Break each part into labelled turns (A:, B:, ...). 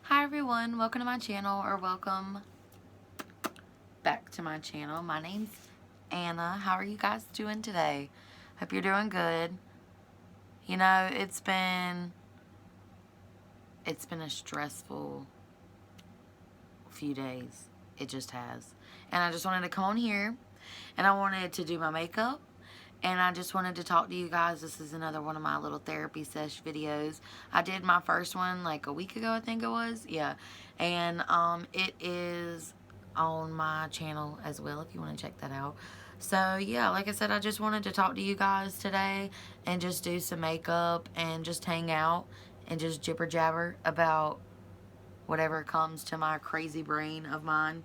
A: Hi everyone, welcome to my channel, or welcome back to my channel. My name's Anna. How are you guys doing today? Hope you're doing good. You know, it's been a stressful few days. It just has. And I just wanted to come on here and I wanted to do my makeup. And I just wanted to talk to you guys. This is another one of my little therapy sesh videos. I did my first one like a week ago, I think it was. Yeah. And it is on my channel as well if you want to check that out. So yeah, like I said, I just wanted to talk to you guys today and just do some makeup and just hang out and just jibber jabber about whatever comes to my crazy brain of mine.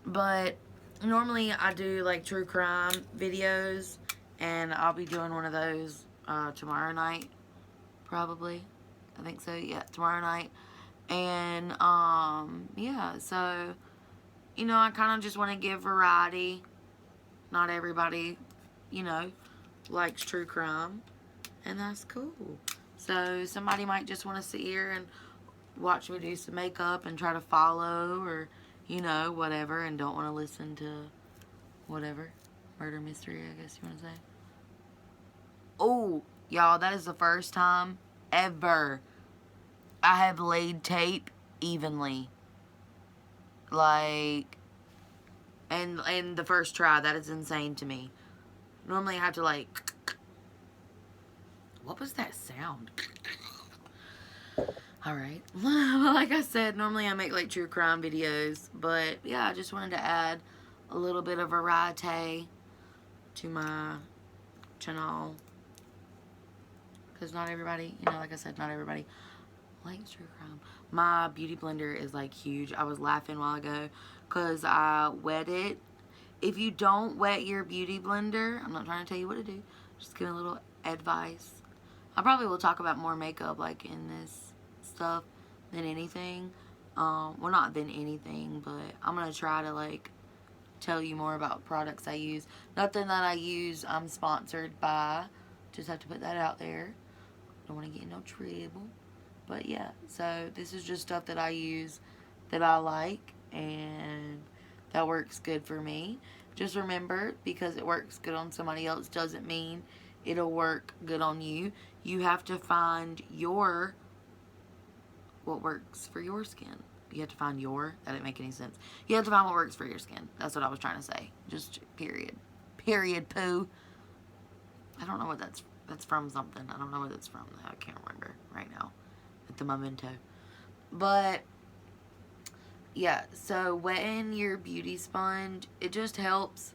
A: But normally I do like true crime videos, and I'll be doing one of those tomorrow night, probably. I think so, yeah, tomorrow night. And, yeah, so, you know, I kind of just want to give variety. Not everybody, you know, likes true crime, and that's cool. So, somebody might just want to sit here and watch me do some makeup and try to follow, or, you know, whatever, and don't want to listen to whatever. Murder mystery, I guess you want to say. Oh, y'all, that is the first time ever I have laid tape evenly. Like, and the first try, that is insane to me. Normally I have to like, what was that sound? Alright. Like I said, normally I make like true crime videos, but yeah, I just wanted to add a little bit of variety to my channel. Because not everybody, you know, like I said, not everybody likes true crime. My beauty blender is like huge. I was laughing a while ago because I wet it. If you don't wet your beauty blender, I'm not trying to tell you what to do, just giving a little advice. I probably will talk about more makeup like in this stuff than anything. Well, not than anything, but I'm going to try to like tell you more about products I use. Nothing that I use I'm sponsored by. Just have to put that out there. Don't want to get in no trouble. But yeah, so this is just stuff that I use that I like and that works good for me. Just remember, because it works good on somebody else doesn't mean it'll work good on you. You have to find what works for your skin. You have to find that didn't make any sense. You have to find what works for your skin. That's what I was trying to say. Just period. Period, poo. I don't know what that's from something. I don't know what it's from. I can't remember right now at the momento. But yeah, so wetting your beauty sponge, it just helps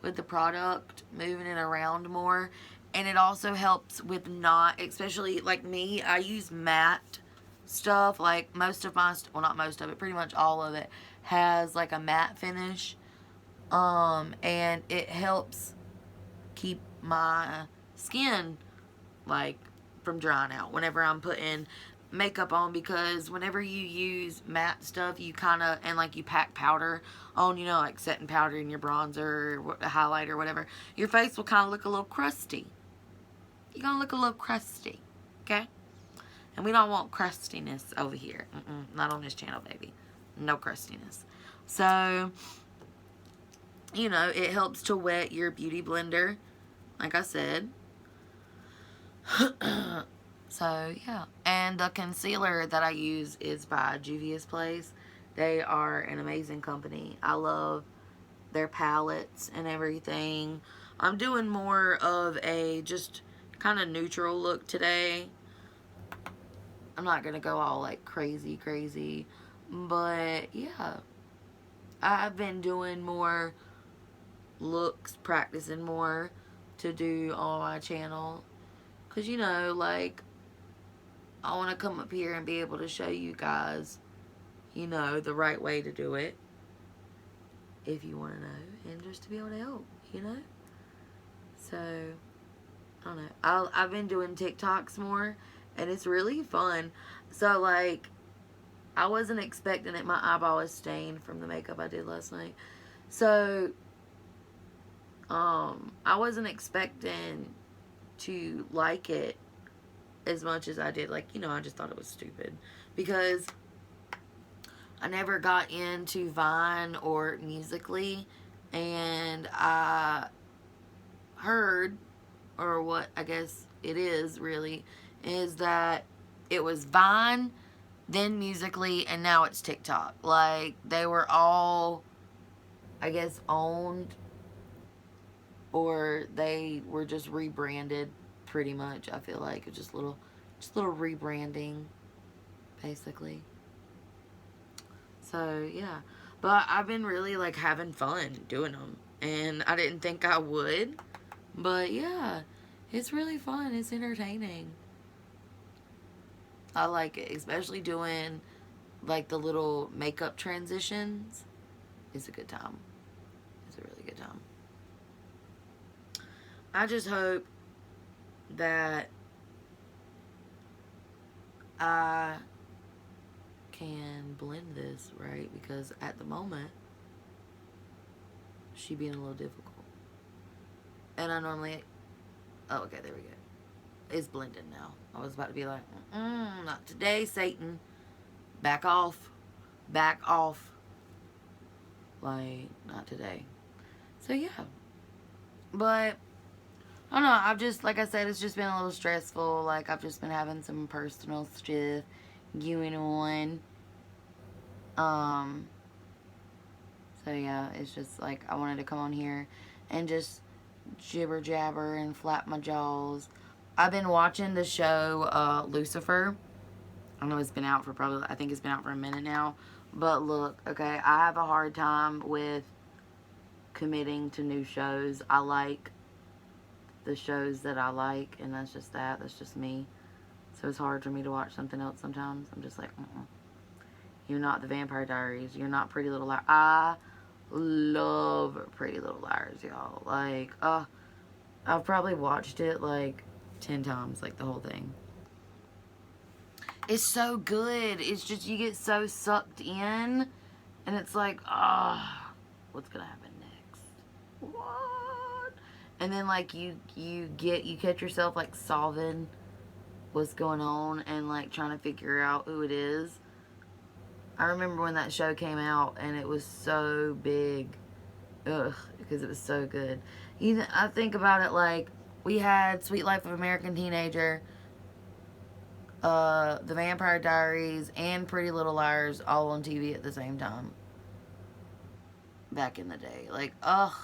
A: with the product, moving it around more. And it also helps with not, especially like me, I use matte stuff. Like most of my, well, not most of it, pretty much all of it has like a matte finish. And it helps keep my skin like from drying out whenever I'm putting makeup on, because whenever you use matte stuff, you kind of, and like you pack powder on, you know, like setting powder in your bronzer or highlighter, whatever, your face will kind of look a little crusty. You're gonna look a little crusty, okay? And we don't want crustiness over here. Not on this channel, baby. No crustiness. So, you know, it helps to wet your beauty blender, like I said. So, yeah. And the concealer that I use is by Juvias Place. They are an amazing company. I love their palettes and everything. I'm doing more of a just kind of neutral look today. I'm not going to go all like crazy. But, yeah. I've been doing more looks, practicing more to do on my channel. Because, you know, like, I want to come up here and be able to show you guys, you know, the right way to do it. If you want to know. And just to be able to help, you know. So, I don't know. I've been doing TikToks more. And it's really fun. So, like, I wasn't expecting it. My eyeball was stained from the makeup I did last night. So, I wasn't expecting to like it as much as I did. Like, you know, I just thought it was stupid. Because I never got into Vine or Musically, and I heard, or what I guess it is really, is that it was Vine, then Musically, and now it's TikTok. Like, they were all, I guess, owned, or they were just rebranded pretty much. I feel like it's just little rebranding, basically. So yeah, but I've been really like having fun doing them, and I didn't think I would, but yeah, it's really fun. It's entertaining. I like it, especially doing like the little makeup transitions. It's a good time. It's a really good time. I just hope that I can blend this right, because at the moment she being a little difficult, and I normally, oh, okay, there we go. It's blended now. I was about to be like, not today, Satan. Back off. Back off. Like, not today. So yeah, but I don't know, I've just, like I said, it's just been a little stressful. Like, I've just been having some personal stuff going on. So yeah, it's just like I wanted to come on here and just jibber jabber and flap my jaws. I've been watching the show Lucifer. I know it's been out for probably, I think it's been out for a minute now. But look, okay, I have a hard time with committing to new shows. I like the shows that I like, and that's just that. That's just me. So it's hard for me to watch something else sometimes. I'm just like, You're not the Vampire Diaries. You're not Pretty Little Liars. I love Pretty Little Liars, y'all. Like, I've probably watched it like 10 times, like the whole thing. It's so good. It's just, you get so sucked in, and it's like, what's gonna happen next? What? And then like you catch yourself like solving what's going on and like trying to figure out who it is. I remember when that show came out, and it was so big. Ugh, because it was so good. I think about it like, we had Sweet Life of American Teenager, The Vampire Diaries, and Pretty Little Liars all on TV at the same time. Back in the day. Like, ugh.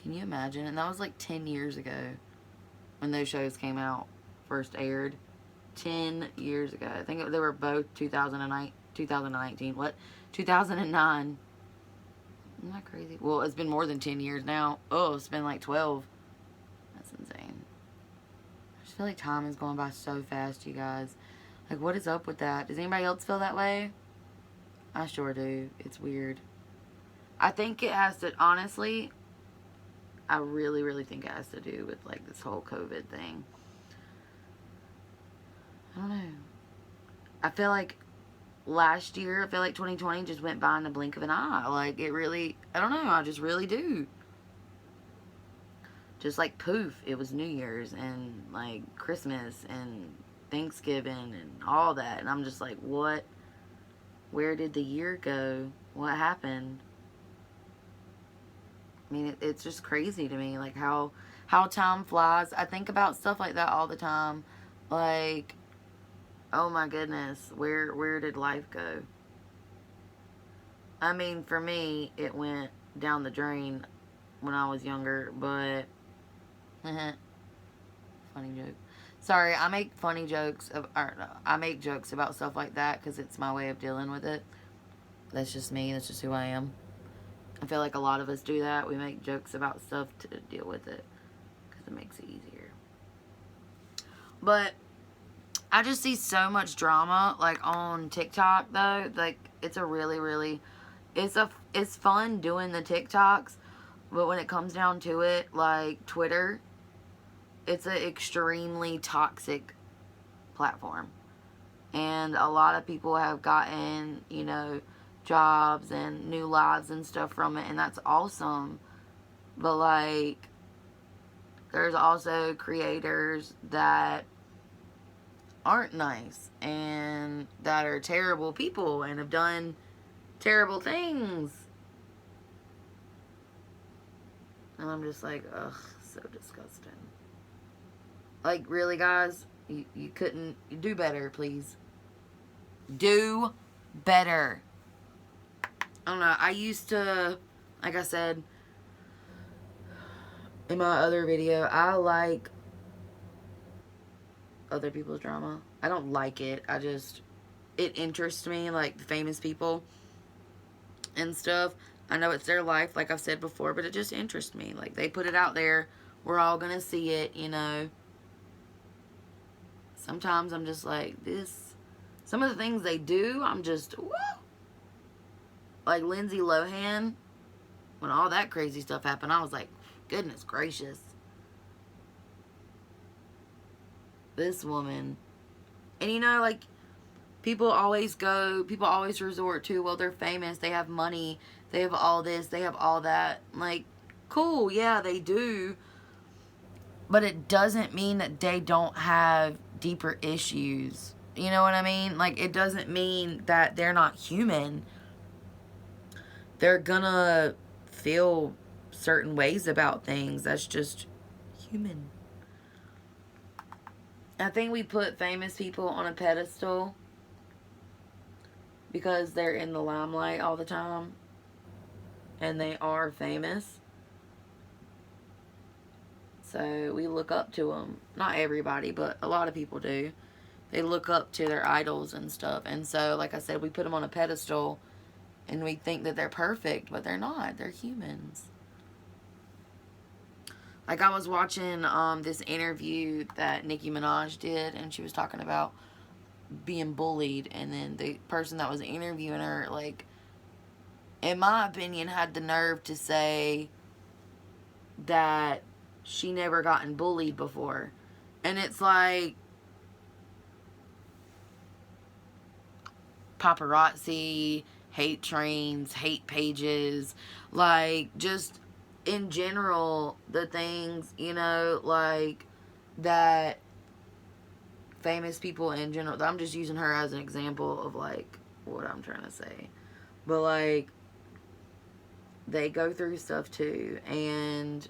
A: Can you imagine? And that was like 10 years ago when those shows came out, first aired. 10 years ago. I think they were both 2019. What? 2009. Isn't that crazy? Well, it's been more than 10 years now. Oh, it's been like 12. That's insane. I just feel like time is going by so fast, you guys. Like, what is up with that? Does anybody else feel that way? I sure do. It's weird. I think it has to, honestly, I really, really think it has to do with, like, this whole COVID thing. I don't know. I feel like last year, I feel like 2020 just went by in the blink of an eye. Like, it really, I don't know, I just really do. Just like poof, it was New Year's and like Christmas and Thanksgiving and all that. And I'm just like, what? Where did the year go? What happened? I mean, it's just crazy to me, like how time flies. I think about stuff like that all the time. Like, oh my goodness, where did life go? I mean, for me, it went down the drain when I was younger, but funny joke. Sorry, I make funny jokes I make jokes about stuff like that because it's my way of dealing with it. That's just me. That's just who I am. I feel like a lot of us do that. We make jokes about stuff to deal with it because it makes it easier. But I just see so much drama like on TikTok though. Like, it's a really, really, it's fun doing the TikToks, but when it comes down to it, like Twitter, it's an extremely toxic platform. And a lot of people have gotten, jobs and new lives and stuff from it, and that's awesome. But like, there's also creators that aren't nice and that are terrible people and have done terrible things. And I'm just like, ugh, so disgusting. Like, really, guys? You couldn't do better, please. Do better. I don't know. I used to, like I said in my other video, I like other people's drama. I don't like it. It interests me, like the famous people and stuff. I know it's their life, like I've said before, but it just interests me. Like, they put it out there. We're all gonna see it, you know. Sometimes I'm just like, some of the things they do, I'm just, woo! Like Lindsay Lohan, when all that crazy stuff happened, I was like, goodness gracious. This woman. And you know, like, people always resort to, well, they're famous, they have money, they have all this, they have all that. Like, cool, yeah, they do. But it doesn't mean that they don't have deeper issues. You know what I mean? Like, it doesn't mean that they're not human. They're gonna feel certain ways about things. That's just human. I think we put famous people on a pedestal because they're in the limelight all the time and they are famous. So we look up to them. Not everybody, but a lot of people do. They look up to their idols and stuff. And so, like I said, we put them on a pedestal and we think that they're perfect, but they're not. They're humans. Like, I was watching this interview that Nicki Minaj did, and she was talking about being bullied, and then the person that was interviewing her, like, in my opinion, had the nerve to say that she never gotten bullied before. And it's like, paparazzi, hate trains, hate pages, like, just in general, the things, you know, like, that famous people in general, I'm just using her as an example of, like, what I'm trying to say. But, like, they go through stuff too, and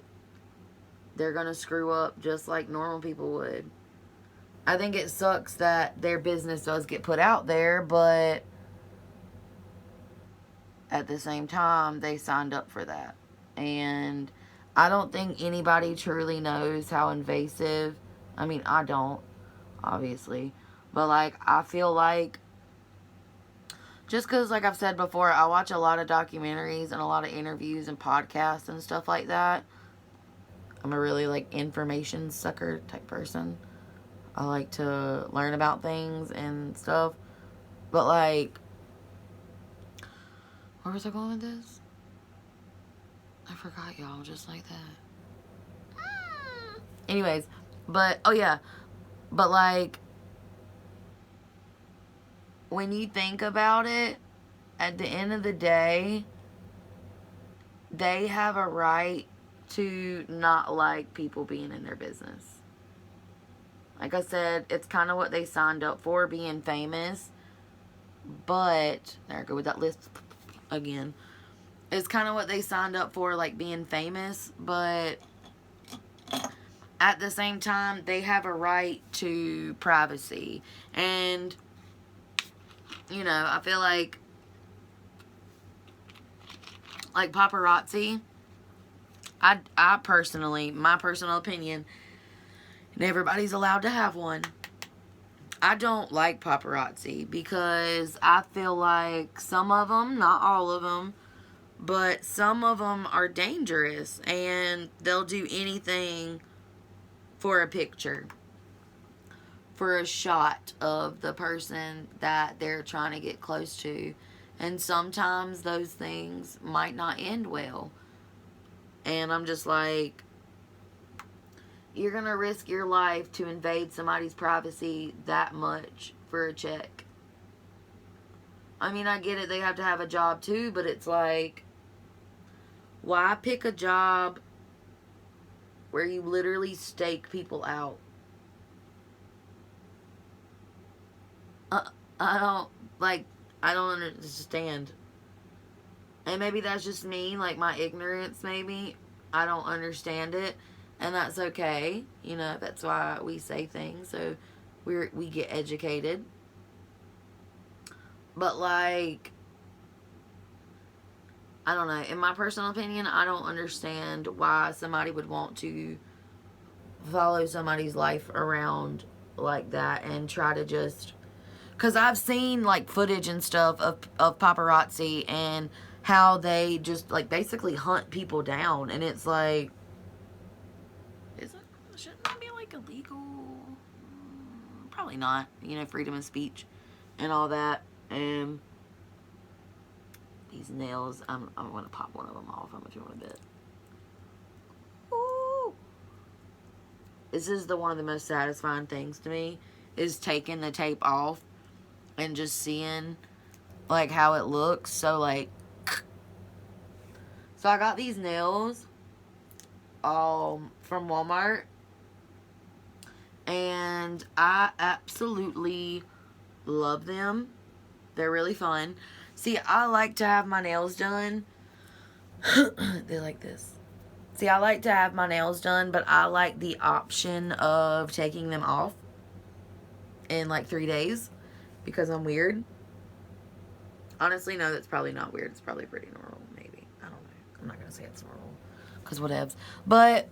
A: they're gonna screw up just like normal people would. I think it sucks that their business does get put out there, but at the same time, they signed up for that. And I don't think anybody truly knows how invasive, I mean, I don't, obviously, but, like, I feel like, just because, like I've said before, I watch a lot of documentaries and a lot of interviews and podcasts and stuff like that. I'm a really, like, information sucker type person. I like to learn about things and stuff. But, like, where was I going with this? I forgot, y'all, just like that. Anyways, but, oh yeah. But, like, when you think about it, at the end of the day, they have a right to not like people being in their business. Like I said, it's kind of what they signed up for, being famous. But, there I go with that list again. It's kind of what they signed up for, like, being famous. But at the same time, they have a right to privacy. And, you know, I feel like paparazzi, I personally, my personal opinion, and everybody's allowed to have one, I don't like paparazzi because I feel like some of them, not all of them, but some of them are dangerous and they'll do anything for a picture, for a shot of the person that they're trying to get close to. And sometimes those things might not end well. And I'm just like, you're going to risk your life to invade somebody's privacy that much for a check. I mean, I get it, they have to have a job too, but it's like, why pick a job where you literally stake people out? I don't, like, I don't understand. And maybe that's just me, like, my ignorance, maybe. I don't understand it. And that's okay. You know, that's why we say things. So we get educated. But, like, I don't know. In my personal opinion, I don't understand why somebody would want to follow somebody's life around like that and try to just... Because I've seen, like, footage and stuff of paparazzi and how they just, like, basically hunt people down. And it's like... Shouldn't that be, like, illegal? Probably not. You know, freedom of speech and all that. And these nails, I'm going to pop one of them off. I'm going to do one a bit. Ooh. This is one of the most satisfying things to me, is taking the tape off and just seeing, like, how it looks. So, like, so I got these nails from Walmart, and I absolutely love them. They're really fun. See, I like to have my nails done. They're like this. See, I like to have my nails done, but I like the option of taking them off in, like, 3 days. Because I'm weird. Honestly, no, that's probably not weird. It's probably pretty normal, maybe. I don't know. I'm not going to say it's normal. Because whatevs. But,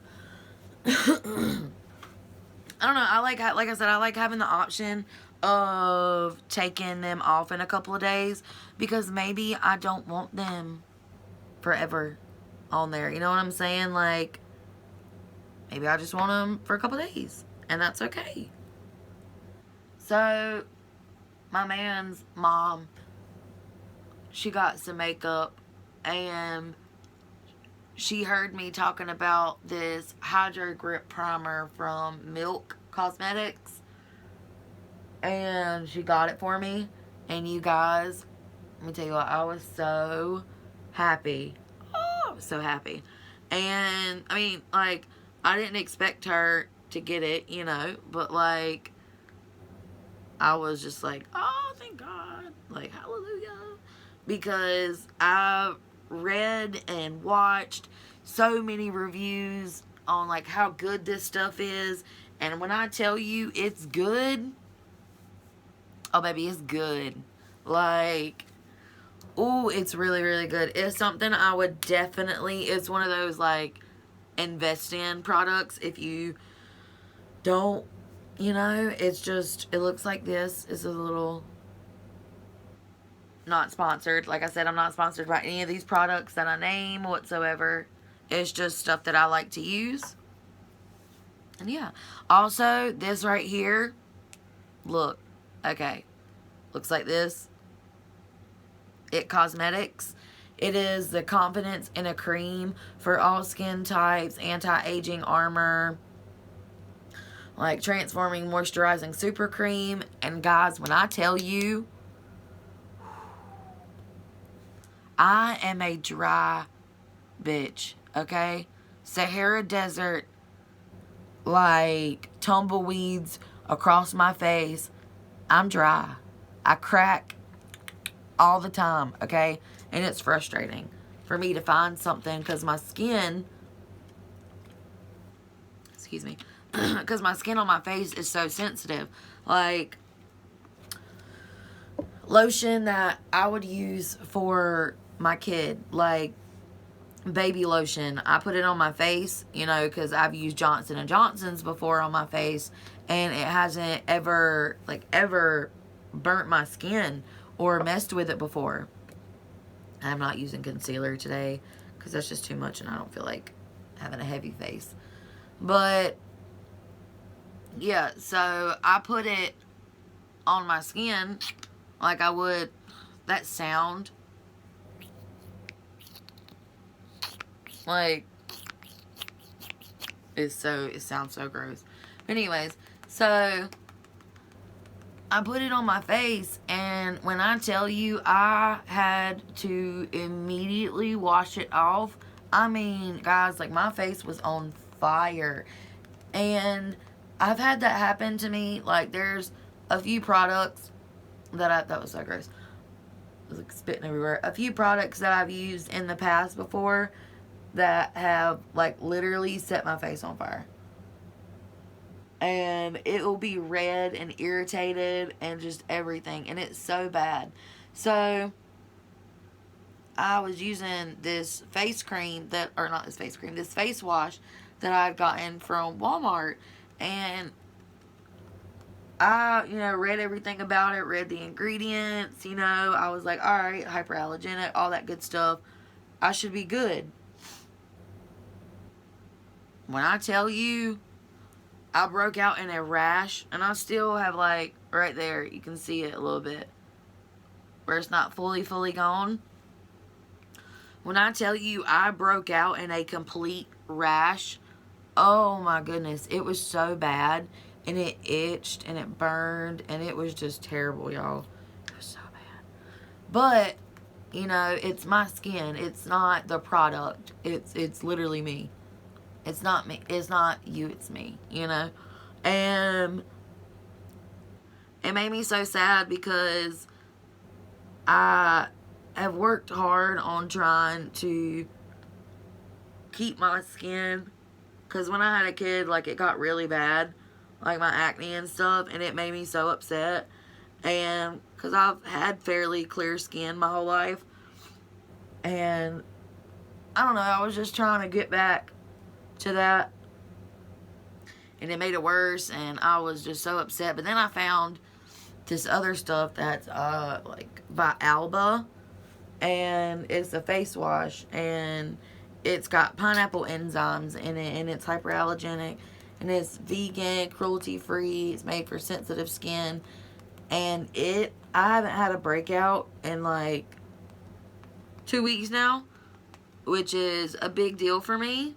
A: I don't know. Like I said, I like having the option of taking them off in a couple of days. Because maybe I don't want them forever on there. You know what I'm saying? Like, maybe I just want them for a couple of days. And that's okay. So... my man's mom, she got some makeup, and she heard me talking about this Hydro Grip Primer from Milk Cosmetics, and she got it for me. And you guys, let me tell you what, I was so happy. Oh, I was so happy. And, I mean, like, I didn't expect her to get it, you know, but, like, I was just like, oh, thank God. Like, hallelujah. Because I read and watched so many reviews on, like, how good this stuff is. And when I tell you it's good, oh, baby, it's good. Like, ooh, it's really, really good. It's something I would definitely... It's one of those, like, invest in products if you don't... You know, it's just, it looks like this. It's a little, not sponsored. Like I said, I'm not sponsored by any of these products that I name whatsoever. It's just stuff that I like to use. And yeah. Also, this right here, look, okay, looks like this. It Cosmetics. It is the Confidence in a Cream for all skin types, anti-aging armor, like transforming moisturizing super cream. And guys, when I tell you, I am a dry bitch, okay? Sahara Desert, like tumbleweeds across my face. I'm dry. I crack all the time, okay? And it's frustrating for me to find something because my skin, excuse me, because my skin on my face is so sensitive. Like, lotion that I would use for my kid, like baby lotion, I put it on my face, you know, because I've used Johnson & Johnson's before on my face, and it hasn't ever, like, ever burnt my skin or messed with it before. I'm not using concealer today because that's just too much and I don't feel like having a heavy face. But yeah, so I put it on my skin like I would. That sound, like, it sounds so gross. But anyways, so I put it on my face, and when I tell you I had to immediately wash it off, I mean, guys, like, my face was on fire. And I've had that happen to me. Like, there's a few products, that was so gross. It was like spitting everywhere. A few products that I've used in the past before that have like literally set my face on fire. And it will be red and irritated and just everything. And it's so bad. So I was using this face cream that, or not this face cream, this face wash that I had gotten from Walmart. And I, read everything about it, read the ingredients, I was like, alright, hyperallergenic, all that good stuff. I should be good. When I tell you, I broke out in a rash, and I still have, like, right there, you can see it a little bit, where it's not fully gone. When I tell you I broke out in a complete rash, oh my goodness, it was so bad, and it itched, and it burned, and it was just terrible, y'all. It was so bad. But, it's my skin. It's not the product. It's literally me. It's not me. It's not you. It's me, And it made me so sad because I have worked hard on trying to keep my skin. Because when I had a kid, like, it got really bad. Like, my acne and stuff. And it made me so upset. And because I've had fairly clear skin my whole life. And I don't know. I was just trying to get back to that, and it made it worse, and I was just so upset. But then I found this other stuff that's like by Alba, and it's a face wash, and it's got pineapple enzymes in it, and it's hyperallergenic, and it's vegan, cruelty free, it's made for sensitive skin. And I haven't had a breakout in like 2 weeks now, which is a big deal for me.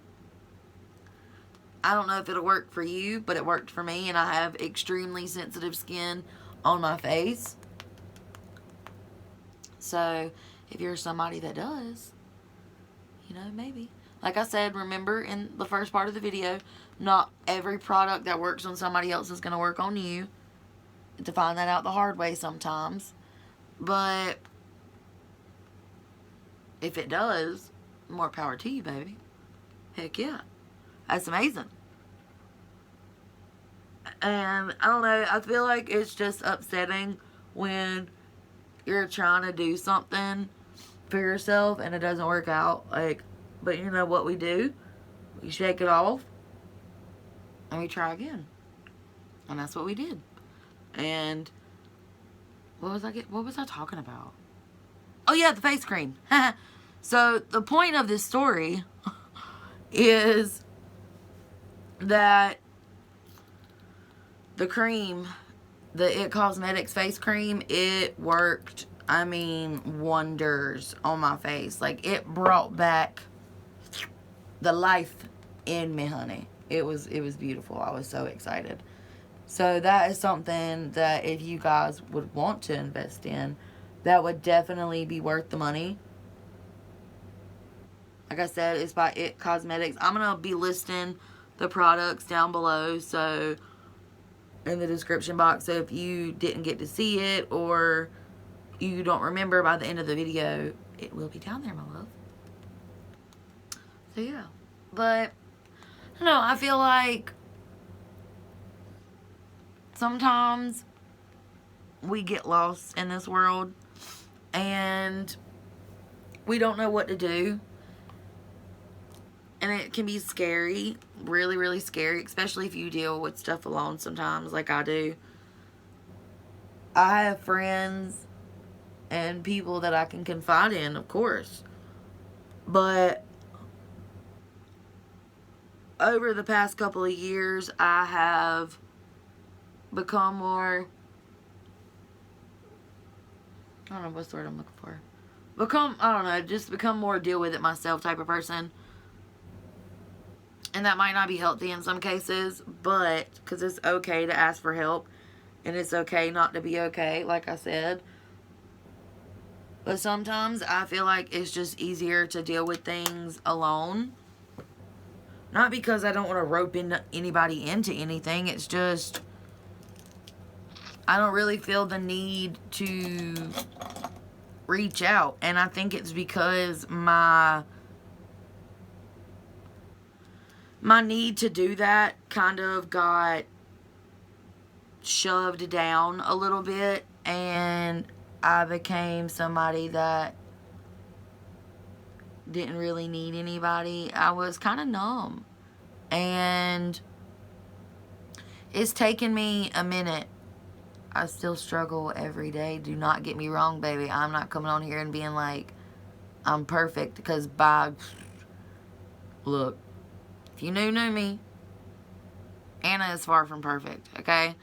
A: I don't know if it'll work for you, but it worked for me, and I have extremely sensitive skin on my face. So, if you're somebody that does, maybe. Like I said, remember in the first part of the video, not every product that works on somebody else is going to work on you. To find that out the hard way sometimes. But if it does, more power to you, baby. Heck yeah. That's amazing. And I don't know, I feel like it's just upsetting when you're trying to do something for yourself and it doesn't work out. Like, but you know what we do? We shake it off and we try again. And that's what we did. And what was I talking about? Oh yeah, the face cream. So the point of this story is that the cream, the It Cosmetics face cream, it worked, I mean, wonders on my face. Like, it brought back the life in me, honey. It was beautiful. I was so excited. So that is something that if you guys would want to invest in, that would definitely be worth the money. Like I said, it's by It Cosmetics. I'm going to be listing the products down below, so in the description box. So if you didn't get to see it or you don't remember by the end of the video, it will be down there, my love. So yeah. But, I don't know, I feel like sometimes we get lost in this world and we don't know what to do. And it can be scary, really, really scary, especially if you deal with stuff alone sometimes, like I do. I have friends and people that I can confide in, of course. But over the past couple of years, I have become more, I don't know what's the word I'm looking for. Just become more deal with it myself type of person. And that might not be healthy in some cases, but because it's okay to ask for help. And it's okay not to be okay, like I said. But sometimes I feel like it's just easier to deal with things alone. Not because I don't want to rope anybody into anything. It's just, I don't really feel the need to reach out. And I think it's because my need to do that kind of got shoved down a little bit, and I became somebody that didn't really need anybody. I was kind of numb, and it's taken me a minute. I still struggle every day. Do not get me wrong, baby. I'm not coming on here and being like I'm perfect, because look, if you knew me, Anna is far from perfect, okay?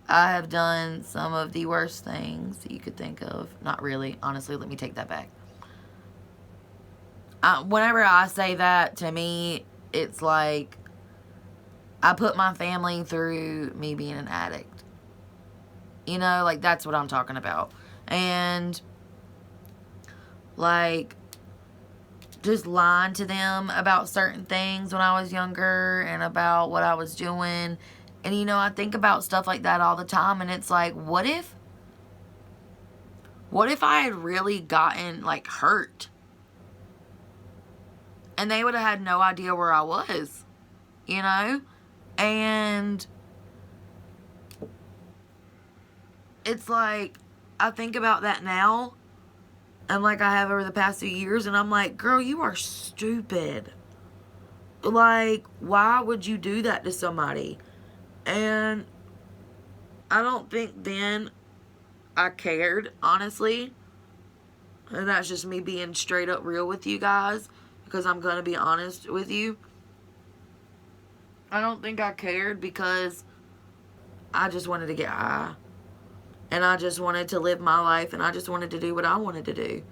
A: I have done some of the worst things that you could think of. Not really. Honestly, let me take that back. Whenever I say that, to me, it's like I put my family through me being an addict. You know, like, that's what I'm talking about. And, like, just lying to them about certain things when I was younger and about what I was doing. And, you know, I think about stuff like that all the time, and it's like, what if I had really gotten, like, hurt? And they would have had no idea where I was, you know? And it's like, I think about that now, and like I have over the past few years, and I'm like, girl, you are stupid. Like, why would you do that to somebody? And I don't think then I cared, honestly. And that's just me being straight up real with you guys, because I'm going to be honest with you. I don't think I cared, because I just wanted to get high. And I just wanted to live my life, and I just wanted to do what I wanted to do.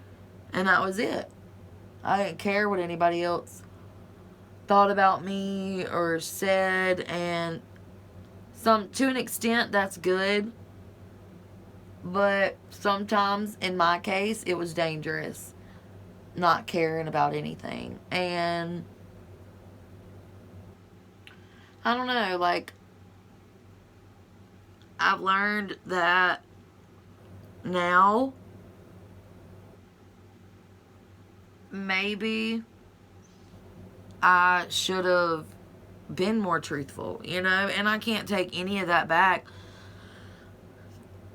A: And that was it. I didn't care what anybody else thought about me or said, and to an extent, that's good. But sometimes, in my case, it was dangerous not caring about anything. And I don't know, like, I've learned that now maybe I should have been more truthful, you know? And I can't take any of that back.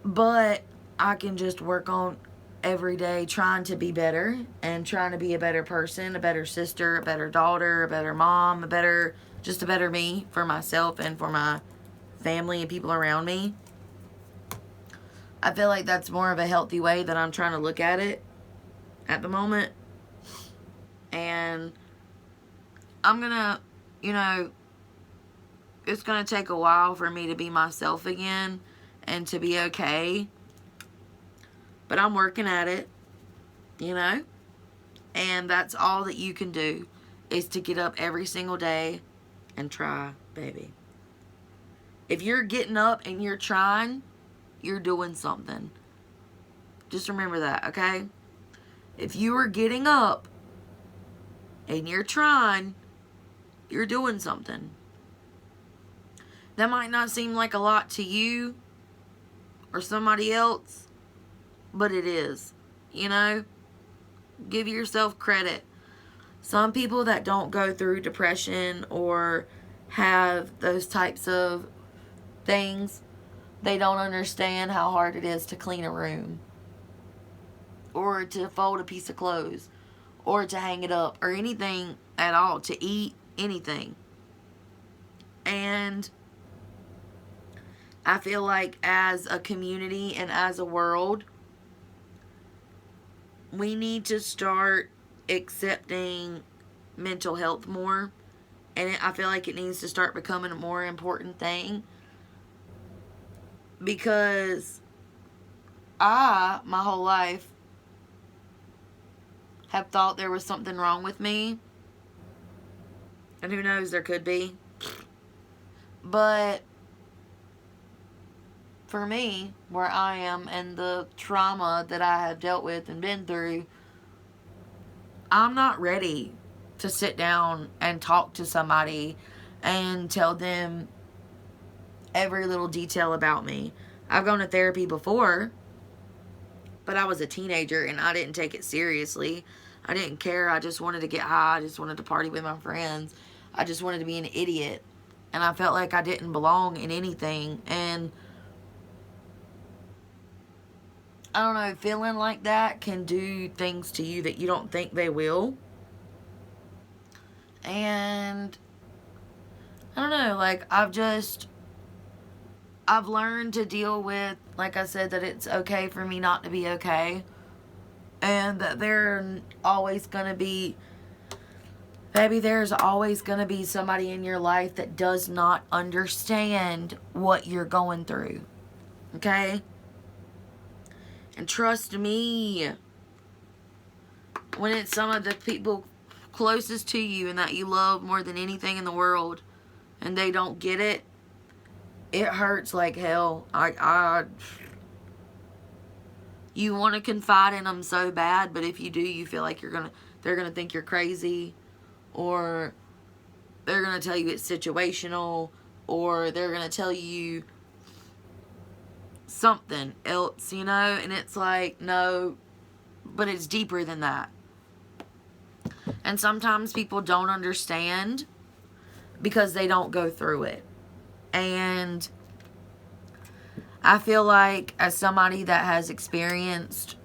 A: But I can just work on every day trying to be better and trying to be a better person, a better sister, a better daughter, a better mom, just a better me for myself and for my family and people around me. I feel like that's more of a healthy way that I'm trying to look at it at the moment. And I'm gonna, you know, it's gonna take a while for me to be myself again and to be okay. But I'm working at it, you know? And that's all that you can do, is to get up every single day and try, baby. If you're getting up and you're trying, you're doing something. Just remember that, okay? If you are getting up and you're trying, you're doing something. That might not seem like a lot to you or somebody else, but it is, you know? Give yourself credit. Some people that don't go through depression or have those types of things, they don't understand how hard it is to clean a room, or to fold a piece of clothes, or to hang it up, or anything at all, to eat anything. And I feel like as a community and as a world, we need to start accepting mental health more. And I feel like it needs to start becoming a more important thing. Because my whole life, have thought there was something wrong with me. And who knows, there could be. But for me, where I am and the trauma that I have dealt with and been through, I'm not ready to sit down and talk to somebody and tell them every little detail about me. I've gone to therapy before, but I was a teenager and I didn't take it seriously. I didn't care. I just wanted to get high. I just wanted to party with my friends. I just wanted to be an idiot. And I felt like I didn't belong in anything. And I don't know, feeling like that can do things to you that you don't think they will. And I don't know, like I've learned to deal with, like I said, that it's okay for me not to be okay. And that there's always going to be somebody in your life that does not understand what you're going through. Okay? And trust me, when it's some of the people closest to you and that you love more than anything in the world, and they don't get it, it hurts like hell. You want to confide in them so bad, but if you do, you feel like they're gonna think you're crazy, or they're gonna tell you it's situational, or they're gonna tell you something else, you know. And it's like, no, but it's deeper than that. And sometimes people don't understand because they don't go through it. And I feel like, as somebody that has experienced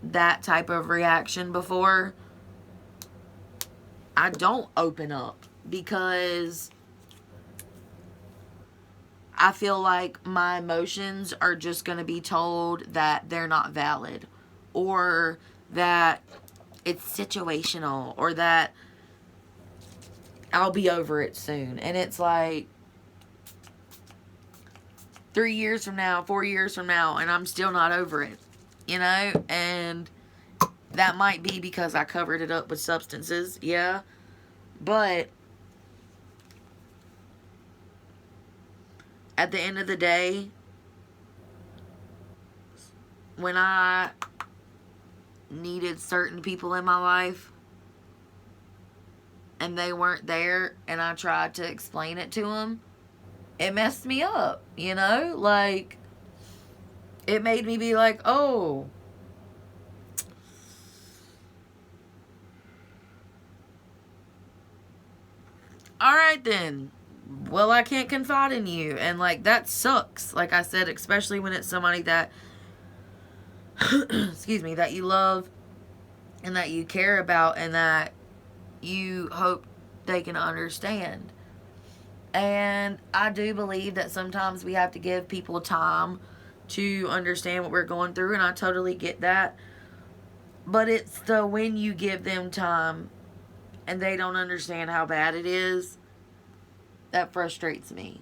A: that type of reaction before, I don't open up because I feel like my emotions are just going to be told that they're not valid, or that it's situational, or that I'll be over it soon. And it's like 3 years from now, 4 years from now, and I'm still not over it, you know. And that might be because I covered it up with substances, yeah. But at the end of the day, when I needed certain people in my life and they weren't there, and I tried to explain it to them, it messed me up, you know? Like, it made me be like, oh, alright then. Well, I can't confide in you. And, like, that sucks. Like I said, especially when it's somebody that, excuse me, that you love and that you care about and that you hope they can understand. And I do believe that sometimes we have to give people time to understand what we're going through, and I totally get that. But it's when you give them time and they don't understand how bad it is, that frustrates me.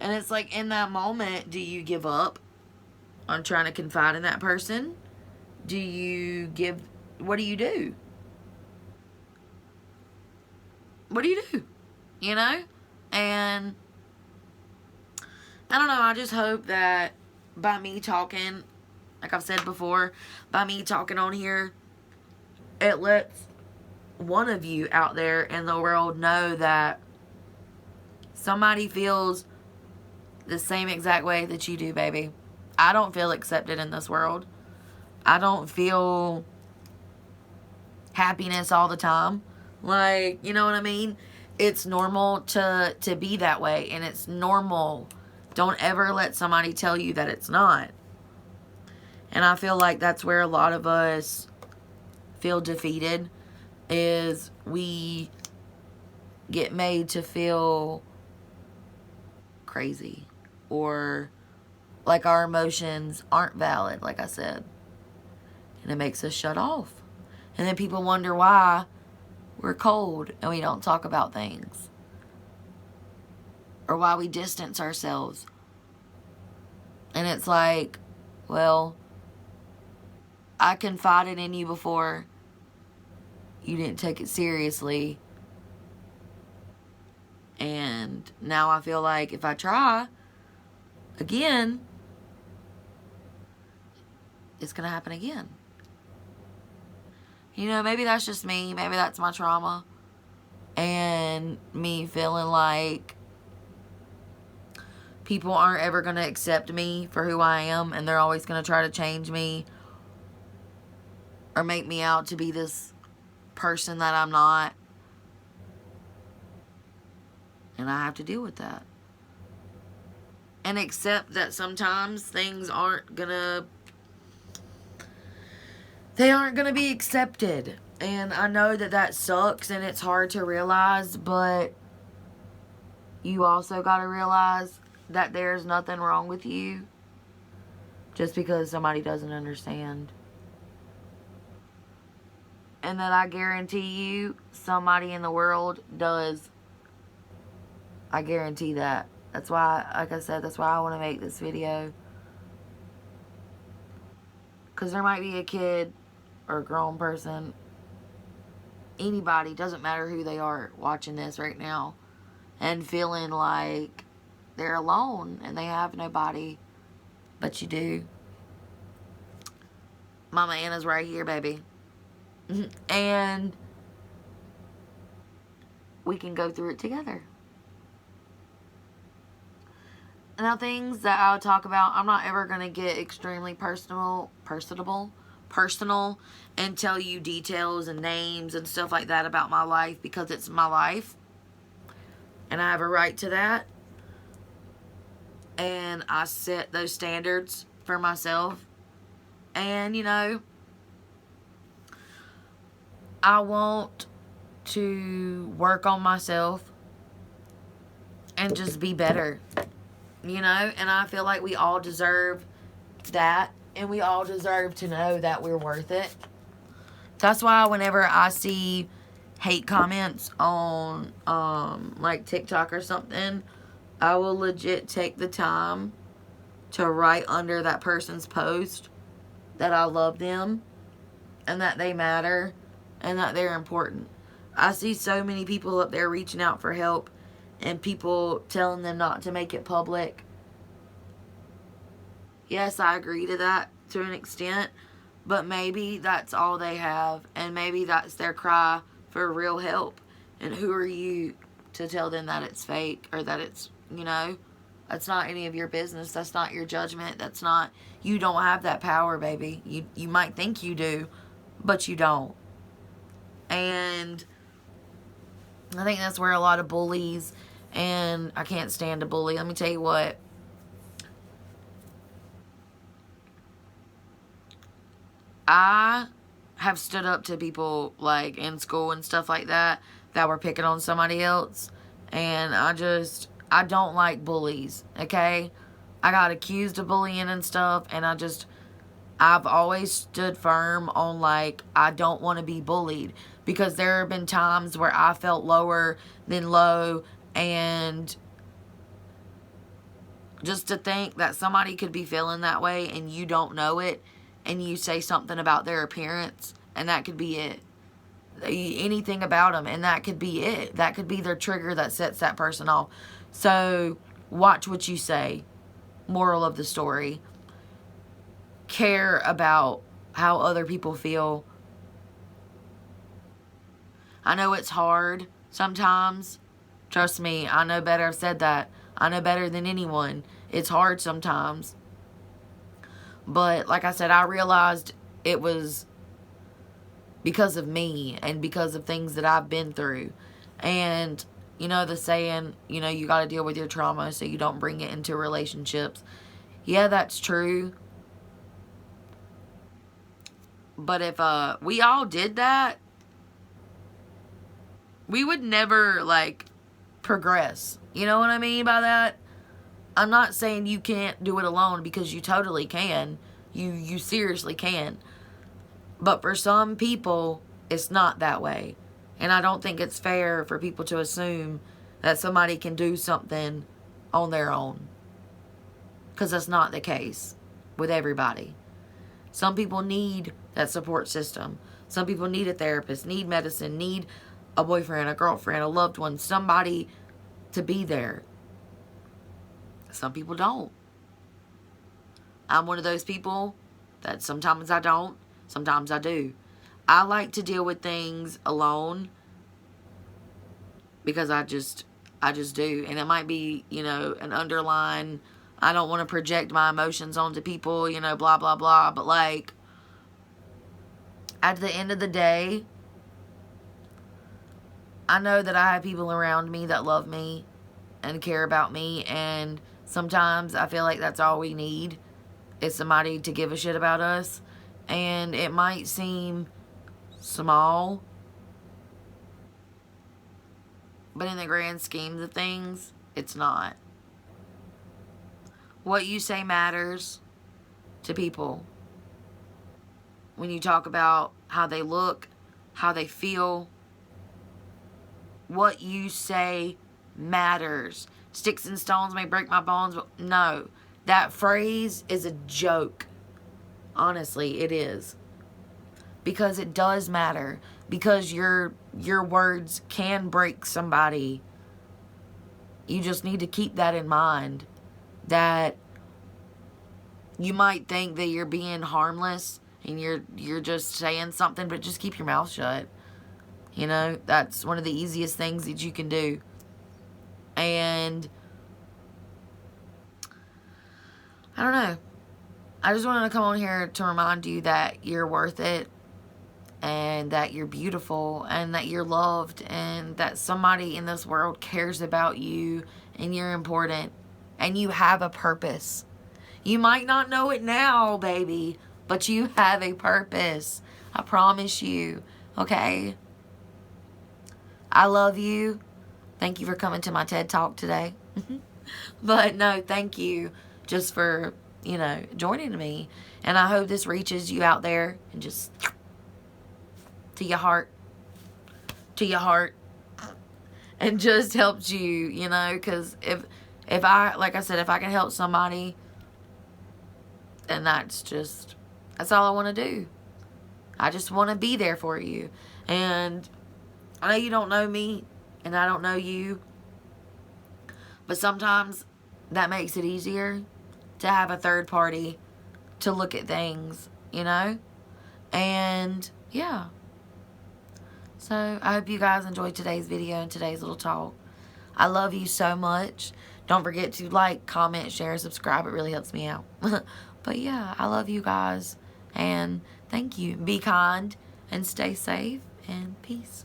A: And it's like, in that moment, do you give up on trying to confide in that person? What do you do? What do you do? You know? And I don't know, I just hope that by me talking, like I've said before, by me talking on here, it lets one of you out there in the world know that somebody feels the same exact way that you do, baby. I don't feel accepted in this world. I don't feel happiness all the time. Like, you know what I mean? It's normal to be that way, and it's normal. Don't ever let somebody tell you that it's not. And I feel like that's where a lot of us feel defeated, is we get made to feel crazy, or like our emotions aren't valid, like I said. And it makes us shut off. And then people wonder why we're cold and we don't talk about things, or why we distance ourselves. And it's like, well, I confided in you before. You didn't take it seriously. And now I feel like if I try again, it's going to happen again. You know, maybe that's just me. Maybe that's my trauma. And me feeling like people aren't ever going to accept me for who I am, and they're always going to try to change me or make me out to be this person that I'm not. And I have to deal with that. And accept that sometimes things aren't going to... They aren't going to be accepted. And I know that that sucks and it's hard to realize, but you also got to realize that there's nothing wrong with you just because somebody doesn't understand. And that I guarantee you, somebody in the world does. I guarantee that. That's why, like I said, that's why I want to make this video. Because there might be a kid or a grown person, anybody, doesn't matter who they are, watching this right now and feeling like they're alone and they have nobody, but you do. Mama Anna's right here, baby. And we can go through it together. Now, things that I'll talk about, I'm not ever going to get extremely personal and tell you details and names and stuff like that about my life, because it's my life and I have a right to that, and I set those standards for myself. And you know, I want to work on myself and just be better, you know. And I feel like we all deserve that, and we all deserve to know that we're worth it. That's why whenever I see hate comments on like TikTok or something, I will legit take the time to write under that person's post that I love them and that they matter and that they're important. I see so many people up there reaching out for help and people telling them not to make it public. Yes, I agree to that to an extent, but maybe that's all they have, and maybe that's their cry for real help. And who are you to tell them that it's fake or that it's, you know, that's not any of your business. That's not your judgment. That's not, you don't have that power, baby. You might think you do, but you don't. And I think that's where a lot of bullies, and I can't stand a bully. Let me tell you what. I have stood up to people like in school and stuff like that were picking on somebody else. And I don't like bullies, okay? I got accused of bullying and stuff, and I've always stood firm on, like, I don't want to be bullied, because there have been times where I felt lower than low, and just to think that somebody could be feeling that way and you don't know it, and you say something about their appearance, and that could be it. Anything about them, and that could be it. That could be their trigger that sets that person off. So, watch what you say. Moral of the story. Care about how other people feel. I know it's hard sometimes. Trust me, I know better. I've said that. I know better than anyone. It's hard sometimes. But, like I said, I realized it was because of me and because of things that I've been through. And, you know, the saying, you know, you got to deal with your trauma so you don't bring it into relationships. Yeah, that's true. But if we all did that, we would never, like, progress. You know what I mean by that? I'm not saying you can't do it alone, because you totally can. You seriously can. But for some people, it's not that way. And I don't think it's fair for people to assume that somebody can do something on their own. Because that's not the case with everybody. Some people need that support system. Some people need a therapist, need medicine, need a boyfriend, a girlfriend, a loved one, somebody to be there. Some people don't. I'm one of those people that sometimes I don't, sometimes I do. I like to deal with things alone because I just do. And it might be, you know, an underline, I don't want to project my emotions onto people, you know, blah, blah, blah. But, like, at the end of the day, I know that I have people around me that love me and care about me. And sometimes I feel like that's all we need is somebody to give a shit about us. And it might seem small, but in the grand scheme of things, it's not. What you say matters to people. When you talk about how they look, how they feel, what you say matters. Sticks and stones may break my bones, but no. That phrase is a joke. Honestly, it is. Because it does matter. Because your words can break somebody. You just need to keep that in mind. That you might think that you're being harmless and you're just saying something, but just keep your mouth shut. You know, that's one of the easiest things that you can do. And I don't know. I just wanted to come on here to remind you that you're worth it, and that you're beautiful, and that you're loved, and that somebody in this world cares about you, and you're important, and you have a purpose. You might not know it now, baby, but you have a purpose. I promise you, okay? I love you. Thank you for coming to my TED Talk today. But no, thank you just for, you know, joining me. And I hope this reaches you out there and just to your heart. To your heart. And just helps you, you know, because if I, like I said, if I can help somebody, then that's all I want to do. I just want to be there for you. And I know you don't know me, and I don't know you, but sometimes that makes it easier to have a third party to look at things, you know? And yeah. So I hope you guys enjoyed today's video and today's little talk. I love you so much. Don't forget to like, comment, share, subscribe. It really helps me out. But yeah, I love you guys. And thank you. Be kind and stay safe, and peace.